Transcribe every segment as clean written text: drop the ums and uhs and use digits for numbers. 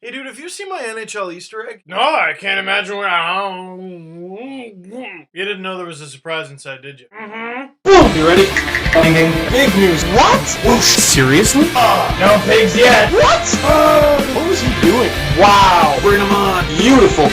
Hey dude, have you seen my NHL Easter egg? No, I can't imagine where. You didn't know there was a surprise inside, did you? Mm-hmm. You ready? Big news. What? Seriously? No pigs yet. What? What was he doing? Wow. Bring him on. Beautiful.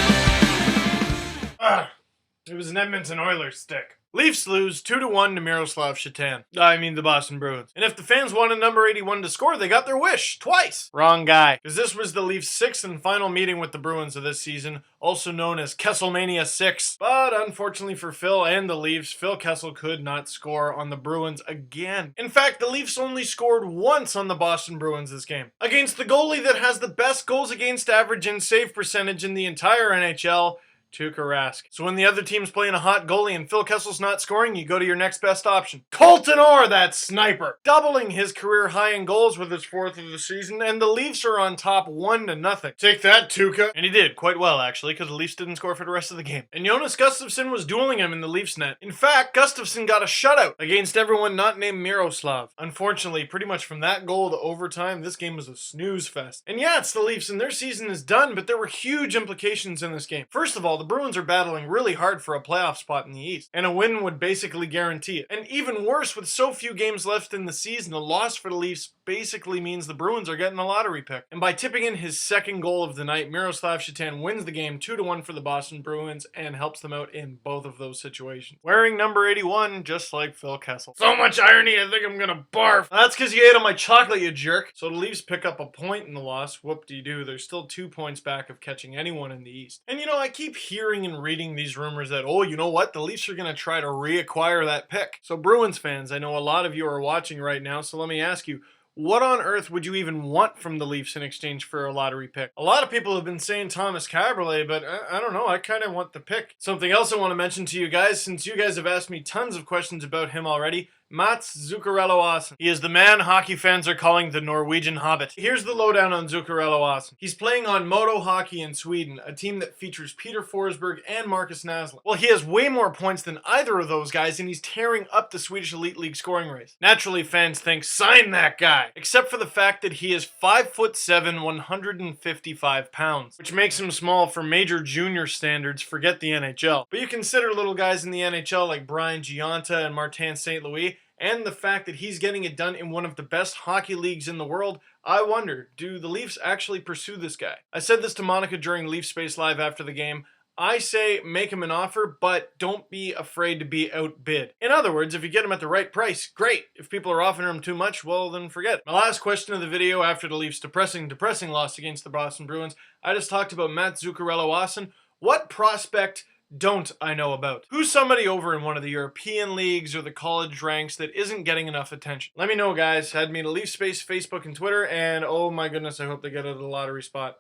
It was an Edmonton Oilers stick. Leafs lose 2-1 to Miroslav Shatan. I mean the Boston Bruins. And if the fans wanted number 81 to score, they got their wish. Twice. Wrong guy. Because this was the Leafs' sixth and final meeting with the Bruins of this season, also known as Kesselmania 6. But unfortunately for Phil and the Leafs, Phil Kessel could not score on the Bruins again. In fact, the Leafs only scored once on the Boston Bruins this game. Against the goalie that has the best goals against average and save percentage in the entire NHL, zucharello-aasen. So when the other team's playing a hot goalie and Phil Kessel's not scoring, you go to your next best option. Colton Orr, that sniper! Doubling his career high in goals with his fourth of the season, and the Leafs are on top 1-0. Take that, Tuukka! And he did, quite well actually, because the Leafs didn't score for the rest of the game. And Jonas Gustafsson was dueling him in the Leafs net. In fact, Gustafsson got a shutout against everyone not named Miroslav. Unfortunately, pretty much from that goal to overtime, this game was a snooze fest. And yeah, it's the Leafs and their season is done, but there were huge implications in this game. First of all, the Bruins are battling really hard for a playoff spot in the East, and a win would basically guarantee it. And even worse, with so few games left in the season, a loss for the Leafs basically means the Bruins are getting a lottery pick. And by tipping in his second goal of the night, Miroslav Shatan wins the game 2-1 for the Boston Bruins and helps them out in both of those situations. Wearing number 81, just like Phil Kessel. So much irony, I think I'm gonna barf. That's because you ate on my chocolate, you jerk. So the Leafs pick up a point in the loss. Whoop-de-doo. They're still 2 points back of catching anyone in the East. And you know, I keep hearing and reading these rumors that, oh, you know what? The Leafs are gonna try to reacquire that pick. So Bruins fans, I know a lot of you are watching right now, so let me ask you, what on earth would you even want from the Leafs in exchange for a lottery pick? A lot of people have been saying Thomas Caberlet, but I don't know, I kind of want the pick. Something else I want to mention to you guys, since you guys have asked me tons of questions about him already, Mats Zuccarello-Aasen. He is the man hockey fans are calling the Norwegian Hobbit. Here's the lowdown on Zuccarello-Aasen. He's playing on Modo Hockey in Sweden, a team that features Peter Forsberg and Marcus Naslund. Well, he has way more points than either of those guys, and he's tearing up the Swedish Elite League scoring race. Naturally, fans think, sign that guy! Except for the fact that he is 5'7", 155 pounds, which makes him small for major junior standards, forget the NHL. But you consider little guys in the NHL like Brian Gionta and Martin St. Louis, and the fact that he's getting it done in one of the best hockey leagues in the world, I wonder, do the Leafs actually pursue this guy? I said this to Monica during Leaf Space Live after the game. I say make him an offer, but don't be afraid to be outbid. In other words, if you get him at the right price, great. If people are offering him too much, well, then forget it. My last question of the video after the Leafs' depressing loss against the Boston Bruins, I just talked about Mats Zuccarello-Aasen. What prospect don't I know about? Who's somebody over in one of the European leagues or the college ranks that isn't getting enough attention? Let me know, guys. Add me to Leaf Space, Facebook, and Twitter, and oh my goodness, I hope they get out of the lottery spot.